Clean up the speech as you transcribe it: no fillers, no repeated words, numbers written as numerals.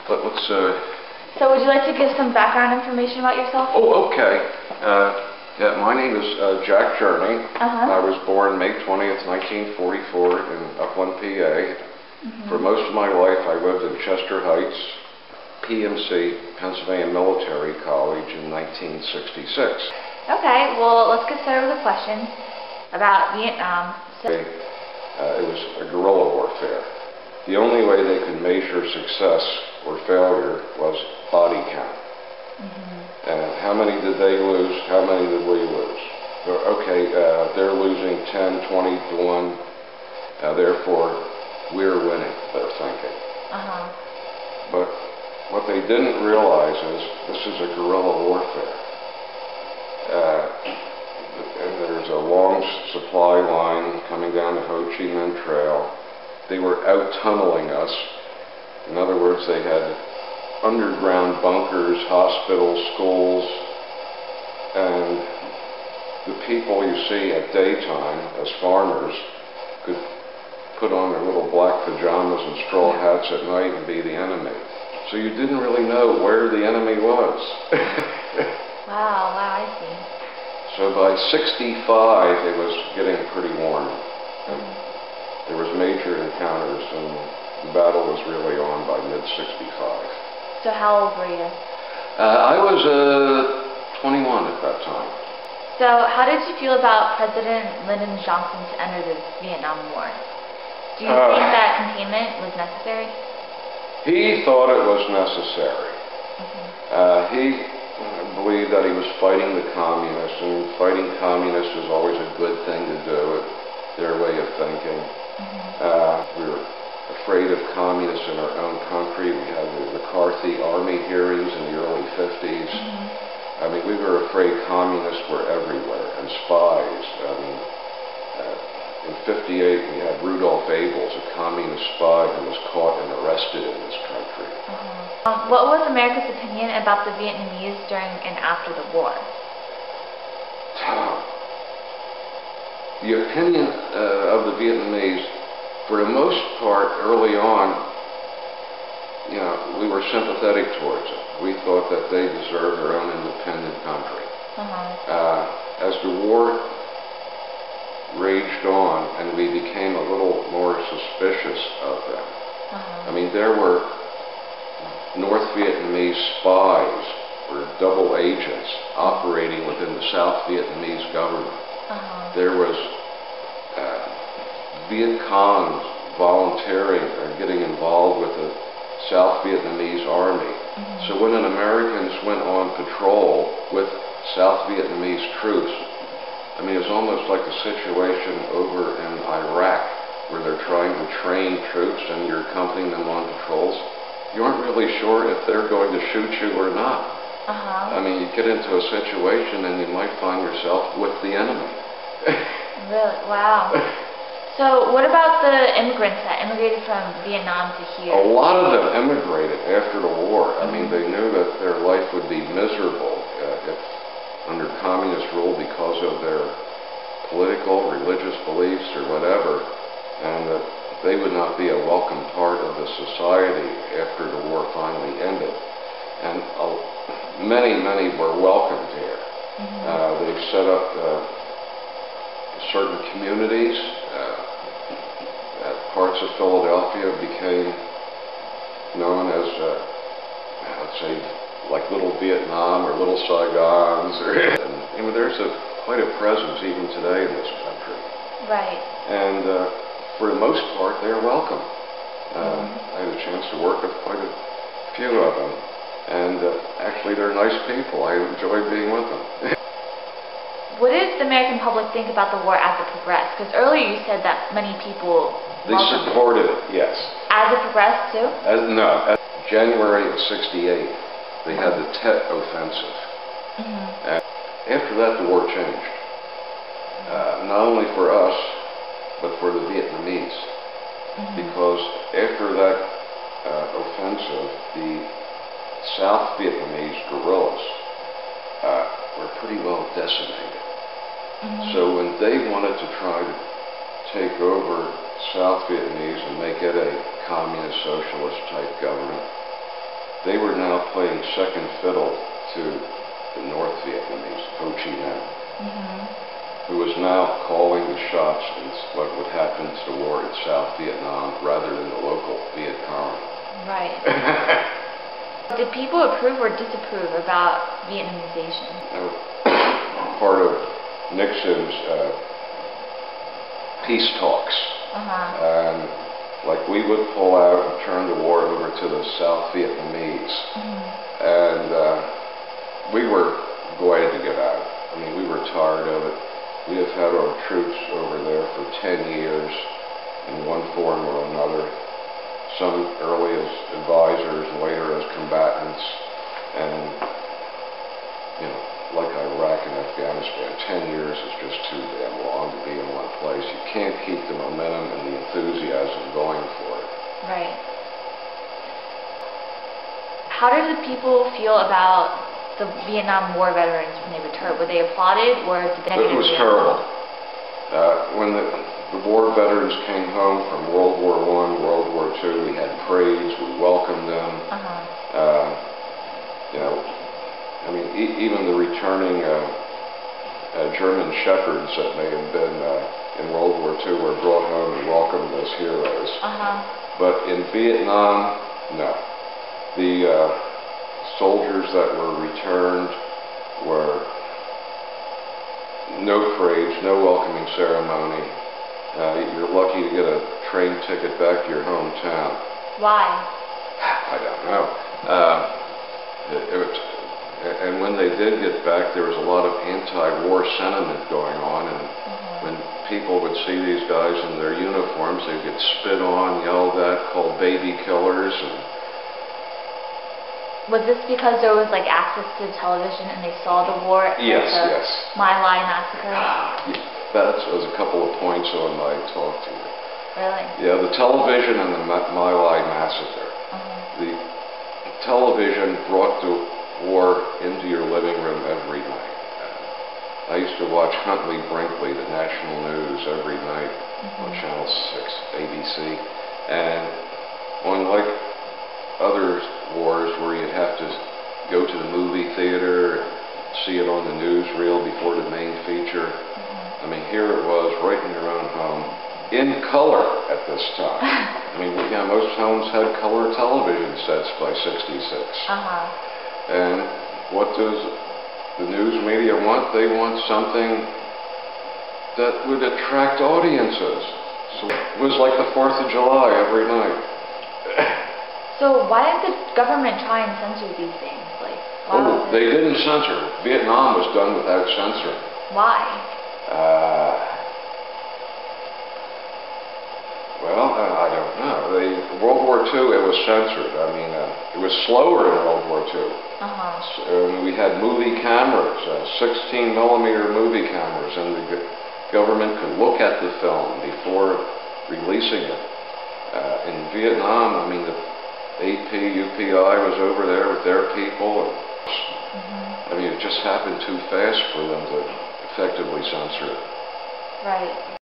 let's. So would you like to give some background information about yourself? Oh, okay. Yeah, my name is Jack Journey. I was born May 20th, 1944 in Upland, PA. For most of my life, I lived in Chester Heights, PMC, Pennsylvania Military College, in 1966. Okay, well, let's get started with a question about Vietnam. It was a guerrilla warfare. The only way they could measure success or failure was body count. And how many did they lose? How many did we lose? Okay, they're losing 10, 20 to 1. Therefore, we're winning, they're thinking. But what they didn't realize is this is a guerrilla warfare. And there's a long supply line coming down the Ho Chi Minh Trail. They were out-tunneling us. In other words, they had underground bunkers, hospitals, schools, and the people you see at daytime as farmers could put on their little black pajamas and straw hats at night and be the enemy. So you didn't really know where the enemy was. Wow, I see. So by 65, it was getting pretty warm. There was major encounters, and the battle was really on by mid-65. So how old were you? I was 21 at that time. So how did you feel about President Lyndon Johnson to enter the Vietnam War? Do you think that containment was necessary? He thought it was necessary. He believed that he was fighting the communists, and fighting communists is always a good thing to do, their way of thinking. We were afraid of communists in our own country. We had the McCarthy Army hearings in the early 50s. I mean, we were afraid communists were everywhere, and spies. I mean, in 58, we had Rudolph Abels, a communist spy who was caught and arrested in this country. What was America's opinion about the Vietnamese during and after the war? The opinion of the Vietnamese, for the most part, early on, you know, we were sympathetic towards it. We thought that they deserved their own independent country. As the war raged on and we became a little more suspicious of them. I mean, there were North Vietnamese spies or double agents operating within the South Vietnamese government. There was Viet Cong volunteering or getting involved with the South Vietnamese army. So when Americans went on patrol with South Vietnamese troops, I mean, it's almost like a situation over in Iraq where they're trying to train troops and you're accompanying them on patrols. You aren't really sure if they're going to shoot you or not. I mean, you get into a situation and you might find yourself with the enemy. Really? Wow. So what about the immigrants that immigrated from Vietnam to here? A lot of them immigrated after the war. I mean, they knew that their life would be miserable if under communist rule because of their political, religious beliefs or whatever, and that they would not be a welcome part of the society after the war finally ended. And many were welcomed here. They've set up certain communities. Parts of Philadelphia became known as, let's say, like Little Vietnam or Little Saigons. And there's quite a presence even today in this country. Right. And for the most part, they're welcome. I had a chance to work with quite a few of them. And actually, they're nice people. I enjoyed being with them. What did the American public think about the war as it progressed? Because earlier you said that many people they supported it, yes. As it progressed too? No. January of '68, they had the Tet Offensive. And after that, the war changed. Not only for us, but for the Vietnamese. Because after that offensive, the South Vietnamese guerrillas were pretty well decimated. So when they wanted to try to take over South Vietnamese and make it a communist socialist type government, they were now playing second fiddle to the North Vietnamese, Ho Chi Minh, who was now calling the shots in what would happen to the war in South Vietnam rather than the local Viet Cong. Right. Did people approve or disapprove about Vietnamization? Part of Nixon's peace talks. And like we would pull out and turn the war over to the South Vietnamese. And we were glad to get out. I mean, we were tired of it. We have had our troops over there for 10 years in one form or another. Some early as advisors, later as combatants, and, you know, like Iraq and Afghanistan, 10 years is just too damn long to be in one place. You can't keep the momentum and the enthusiasm going for it. Right. How did the people feel about the Vietnam War veterans when they returned? Were they applauded, or did they? It was terrible. When the war veterans came home from World War I, World War II, we had parades, we welcomed them. You know, I mean, even the returning German shepherds that may have been in World War II were brought home and welcomed as heroes. But in Vietnam, no. The soldiers that were returned were no parades, no welcoming ceremony. You're lucky to get a train ticket back to your hometown. Why? I don't know. And when they did get back, there was a lot of anti-war sentiment going on, and when people would see these guys in their uniforms, they'd get spit on, yelled at, called baby killers. And was this because there was like access to television and they saw the war? Yes, like yes. My Lai massacre? That was a couple of points on my talk to you. Really? Yeah, the television and the My Lai massacre. The television brought the war into your living room every night. I used to watch Huntley Brinkley, the national news, every night on Channel 6, ABC. And unlike other wars where you'd have to go to the movie theater and see it on the newsreel before the main feature, I mean, here it was right in your own home, in color at this time. I mean, yeah, most homes had color television sets by '66. And what does the news media want? They want something that would attract audiences. So it was like the 4th of July every night. So why didn't the government try and censor these things? Like, why they didn't censor. Vietnam was done without censoring. Why? Well, I don't know. World War II, it was censored. I mean, it was slower in World War II. We had movie cameras, 16mm movie cameras, and the government could look at the film before releasing it. In Vietnam, I mean, the AP, UPI was over there with their people. And, I mean, it just happened too fast for them to effectively censor it. Right.